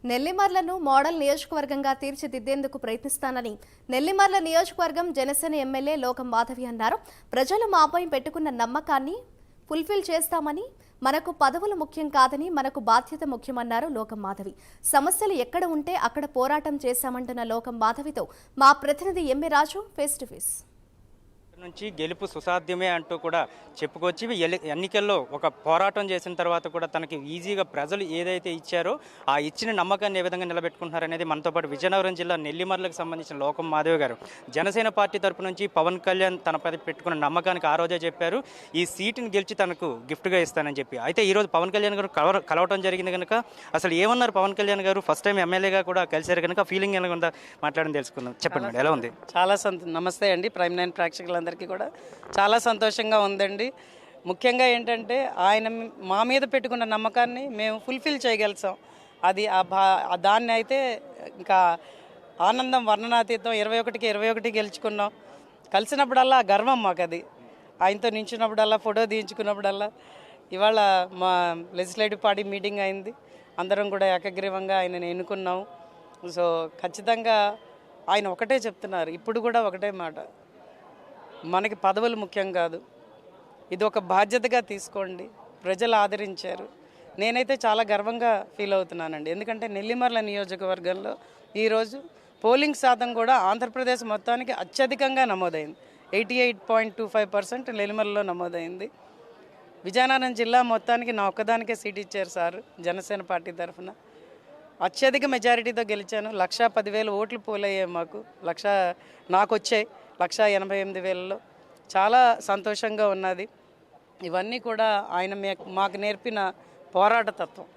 నెల్లిమర్లను model నియోజకవర్గంగా తీర్చిదిద్దేందుకు ప్రయత్నిస్తానని నెల్లిమర్ల నియోజకవర్గం Janasena MLA లోకం మాధవి అన్నారు. ప్రజలు మాపై పెట్టుకున్న నమ్మకాన్ని ఫుల్ఫిల్ చేస్తామని, మనకు పదవులు ముఖ్యం కాదని మనకు బాధ్యత ముఖ్యమన్నారు లోకం మాధవి. సమస్యలు ఎక్కడ ఉంటే అక్కడ పోరాటం చేశామంటున్న లోకం మాధవితో మా ప్రతినిధి MA Raju face to face. నుంచి గెలుపు సుసాధ్యమే అంటూ కూడా చెప్పుకొచ్చి ఎన్నికల్లో ఒక పోరాటం చేసిన తర్వాత కూడా తనకి ఈజీగా ప్రజలు ఏదైతే ఇచ్చారో ఆ ఇచ్చిన నమ్మకాన్ని ఏ విధంగా నిలబెట్టుకుంటున్నారనేది మనతో పాటు విజయనగరం జిల్లా నెల్లిమర్లకు సంబంధించిన లోకం మాధవి గారు. జనసేన పార్టీ తరపు నుంచి పవన్ కళ్యాణ్ తనపై పెట్టుకున్న నమ్మకానికి ఆ రోజే చెప్పారు ఈ సీటుని గెలిచి తనకు గిఫ్ట్గా ఇస్తానని చెప్పి. అయితే ఈరోజు పవన్ కళ్యాణ్ గారు కలవటం జరిగింది కనుక అసలు ఏమన్నారు పవన్ కళ్యాణ్ గారు? ఫస్ట్ టైం ఎమ్మెల్యేగా కూడా కలిశారు కనుక ఫీలింగ్ ఎలా ఉందా మాట్లాడడం తెలుసుకుందాం. చెప్పండి మేడం, ఎలా ఉంది? చాలా నమస్తే అండి. ప్రైమ్ 9 ప్రేక్షకులందరికీ కూడా చాలా సంతోషంగా ఉందండి. ముఖ్యంగా ఏంటంటే ఆయన మా మీద పెట్టుకున్న నమ్మకాన్ని మేము ఫుల్ఫిల్ చేయగలిసాం. అది దాన్ని అయితే ఇంకా ఆనందం వర్ణనాతీతం. 21కి 21 గెలుచుకున్నాం. కలిసినప్పుడల్లా గర్వం మాకు. అది ఆయనతో నించున్నప్పుడల్లా, ఫోటో తీయించుకున్నప్పుడల్లా. ఇవాళ మా లెజిస్లేటివ్ పార్టీ మీటింగ్ అయింది. అందరం కూడా ఏకగ్రీవంగా ఆయనను ఎన్నుకున్నాం. సో ఖచ్చితంగా ఆయన ఒకటే చెప్తున్నారు, ఇప్పుడు కూడా ఒకటే మాట, మనకి పదవులు ముఖ్యం కాదు, ఇది ఒక బాధ్యతగా తీసుకోండి. ప్రజలు ఆదరించారు. నేనైతే చాలా గర్వంగా ఫీల్ అవుతున్నానండి. ఎందుకంటే నెల్లిమర్ల నియోజకవర్గంలో ఈరోజు పోలింగ్ శాతం కూడా ఆంధ్రప్రదేశ్ మొత్తానికి అత్యధికంగా నమోదైంది. 88.25% నెల్లిమర్లలో నమోదైంది. విజయనగరం జిల్లా మొత్తానికి నా ఒక్కదానికే సీట్ ఇచ్చారు సార్ జనసేన పార్టీ తరఫున. అత్యధిక మెజారిటీతో గెలిచాను. 1,10,000 ఓట్లు పోలయ్యాయి మాకు. నాకు వచ్చాయి 1,88,000లో. చాలా సంతోషంగా ఉన్నది. ఇవన్నీ కూడా ఆయన మాకు నేర్పిన పోరాట తత్వం.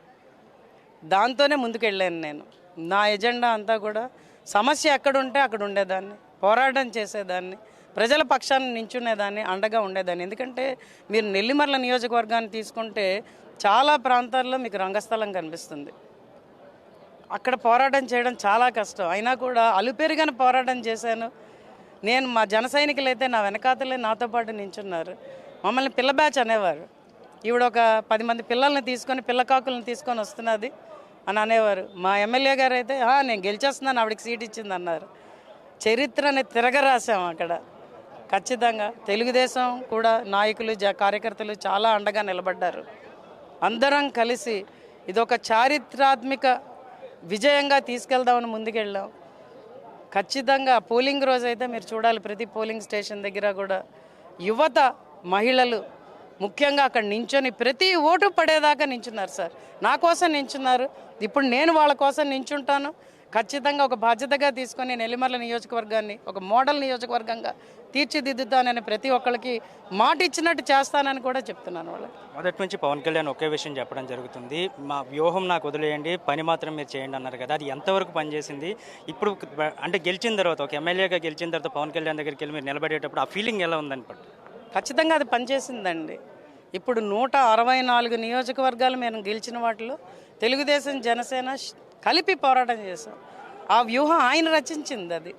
దాంతోనే ముందుకెళ్ళాను నేను. నా ఎజెండా అంతా కూడా సమస్య ఎక్కడుంటే అక్కడ ఉండేదాన్ని, పోరాటం చేసేదాన్ని, ప్రజల పక్షాన్ని నించునేదాన్ని, అండగా ఉండేదాన్ని. ఎందుకంటే మీరు నెల్లిమర్ల నియోజకవర్గాన్ని తీసుకుంటే చాలా ప్రాంతాల్లో మీకు రంగస్థలం కనిపిస్తుంది. అక్కడ పోరాటం చేయడం చాలా కష్టం. అయినా కూడా అలుపెరుగని పోరాటం చేశాను నేను. మా జన సైనికులు అయితే నా వెనకాతలే నాతో పాటు నించున్నారు. మమ్మల్ని పిల్ల బ్యాచ్ అనేవారు. ఈవిడ ఒక 10 మంది పిల్లల్ని తీసుకొని, పిల్లకాకులను తీసుకొని వస్తున్నది అని అనేవారు. మా ఎమ్మెల్యే గారు అయితే నేను గెలిచేస్తున్నాను, ఆవిడకి సీట్ ఇచ్చింది అన్నారు. చరిత్రని తిరగరాసాం అక్కడ. ఖచ్చితంగా తెలుగుదేశం కూడా నాయకులు, కార్యకర్తలు చాలా అండగా నిలబడ్డారు. అందరం కలిసి ఇదొక చారిత్రాత్మక విజయంగా తీసుకెళ్దామని ముందుకెళ్ళాం. ఖచ్చితంగా పోలింగ్ రోజు అయితే మీరు చూడాలి, ప్రతి పోలింగ్ స్టేషన్ దగ్గర కూడా యువత, మహిళలు ముఖ్యంగా అక్కడ నించొని ప్రతి ఓటు పడేదాకా నించున్నారు సార్. నా కోసం నించున్నారు. ఇప్పుడు నేను వాళ్ళ కోసం నించుంటాను. ఖచ్చితంగా ఒక బాధ్యతగా తీసుకొని నెల్లిమర్ల నియోజకవర్గాన్ని ఒక మోడల్ నియోజకవర్గంగా తీర్చిదిద్దుతానని ప్రతి ఒక్కరికి మాట ఇచ్చినట్టు చేస్తానని కూడా చెప్తున్నాను వాళ్ళకి. మొదటి నుంచి పవన్ కళ్యాణ్ ఒకే విషయం చెప్పడం జరుగుతుంది, మా వ్యూహం నాకు వదిలేయండి, పని మాత్రం మీరు చేయండి అన్నారు కదా. అది ఎంతవరకు పనిచేసింది? ఇప్పుడు అంటే గెలిచిన తర్వాత, ఒక ఎమ్మెల్యేగా గెలిచిన తర్వాత పవన్ కళ్యాణ్ దగ్గరికి వెళ్ళి మీరు నిలబడేటప్పుడు ఆ ఫీలింగ్ ఎలా ఉందని? ఖచ్చితంగా అది పనిచేసిందండి. ఇప్పుడు 164 నియోజకవర్గాలు మేము గెలిచిన వాటిలో తెలుగుదేశం, జనసేన కలిపి పోరాటం చేశాం. ఆ వ్యూహం ఆయన రచించింది.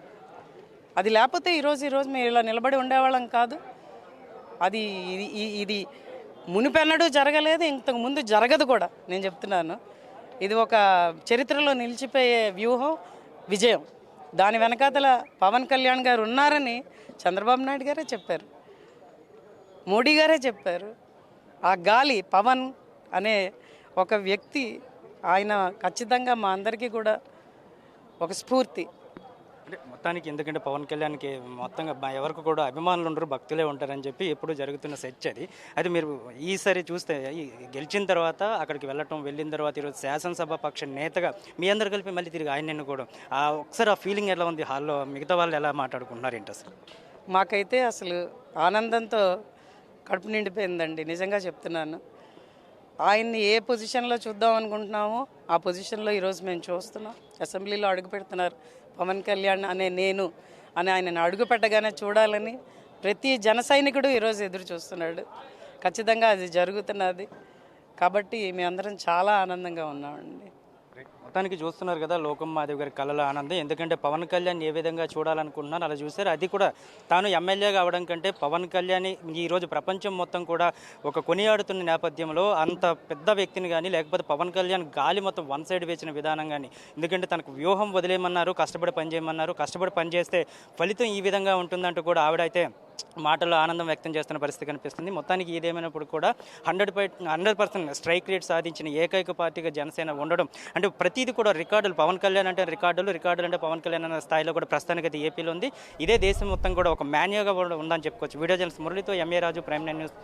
అది లేకపోతే ఈరోజు మేము ఇలా నిలబడి ఉండేవాళ్ళం కాదు. ఇది మునిపెన్నడూ జరగలేదు, ఇంతకుముందు జరగదు కూడా. నేను చెప్తున్నాను, ఇది ఒక చరిత్రలో నిలిచిపోయే వ్యూహం, విజయం. దాని వెనకాతల పవన్ కళ్యాణ్ గారు ఉన్నారని చంద్రబాబు నాయుడు గారే చెప్పారు, మోడీ గారే చెప్పారు. ఆ గాలి పవన్ అనే ఒక వ్యక్తి, ఆయన ఖచ్చితంగా మా అందరికీ కూడా ఒక స్ఫూర్తి. అంటే మొత్తానికి ఎందుకంటే పవన్ కళ్యాణ్కి మొత్తంగా ఎవరికి కూడా అభిమానులు ఉండరు, భక్తులే ఉంటారని చెప్పి ఎప్పుడు జరుగుతున్న సెర్చ్ అది. అయితే మీరు ఈసారి చూస్తే గెలిచిన తర్వాత అక్కడికి వెళ్ళిన తర్వాత ఈరోజు శాసనసభ పక్ష నేతగా మీ అందరు కలిపి మళ్ళీ తిరిగి ఆయన ఎన్నుకోవడం, ఒకసారి ఆ ఫీలింగ్ ఎలా ఉంది? హాల్లో మిగతా వాళ్ళు ఎలా మాట్లాడుకుంటున్నారు ఏంటి అసలు? మాకైతే అసలు ఆనందంతో కడుపు నిండిపోయిందండి, నిజంగా చెప్తున్నాను. ఆయన్ని ఏ పొజిషన్లో చూద్దాం అనుకుంటున్నామో ఆ పొజిషన్లో ఈరోజు మేము చూస్తున్నాం. అసెంబ్లీలో అడుగు పెడుతున్నారు పవన్ కళ్యాణ్ అనే నేను అని. ఆయనను అడుగు పెట్టగానే చూడాలని ప్రతి జన సైనికుడు ఈరోజు ఎదురు చూస్తున్నాడు. ఖచ్చితంగా అది జరుగుతున్నది. కాబట్టి మేమందరం చాలా ఆనందంగా ఉన్నామండి. మొత్తానికి చూస్తున్నారు కదా లోకం మాధవ్ గారి కళల ఆనందం. ఎందుకంటే పవన్ కళ్యాణ్ ఏ విధంగా చూడాలనుకుంటున్నాను అలా చూశారు. అది కూడా తాను ఎమ్మెల్యేగా అవడం కంటే పవన్ కళ్యాణ్ ఈరోజు ప్రపంచం మొత్తం కూడా ఒక కొనియాడుతున్న నేపథ్యంలో అంత పెద్ద వ్యక్తిని కానీ లేకపోతే పవన్ కళ్యాణ్ గాలి మొత్తం వన్ సైడ్ వేసిన విధానం కానీ, ఎందుకంటే తనకు వ్యూహం వదిలేయమన్నారు, కష్టపడి పని చేయమన్నారు, కష్టపడి పని చేస్తే ఫలితం ఈ విధంగా ఉంటుందంటూ కూడా ఆవిడైతే మాటల్లో ఆనందం వ్యక్తం చేస్తున్న పరిస్థితి కనిపిస్తుంది. మొత్తానికి ఏదేమైనప్పుడు కూడా 100% స్ట్రైక్ రేట్ సాధించిన ఏకైక పార్టీగా జనసేన ఉండడం అంటే ప్రతిదీ కూడా రికార్డులు. పవన్ కళ్యాణ్ అంటే రికార్డులు అంటే పవన్ కళ్యాణ్ అనే స్థాయిలో కూడా ప్రస్తుతానికి అయితే ఏపీలో ఉంది. ఇదే దేశం మొత్తం కూడా ఒక మాన్యాగా ఉందని చెప్పుకోవచ్చు. వీడియో జర్నలిస్ట్ మురళితో ఎంఏ రాజు, ప్రైమ్9 న్యూస్.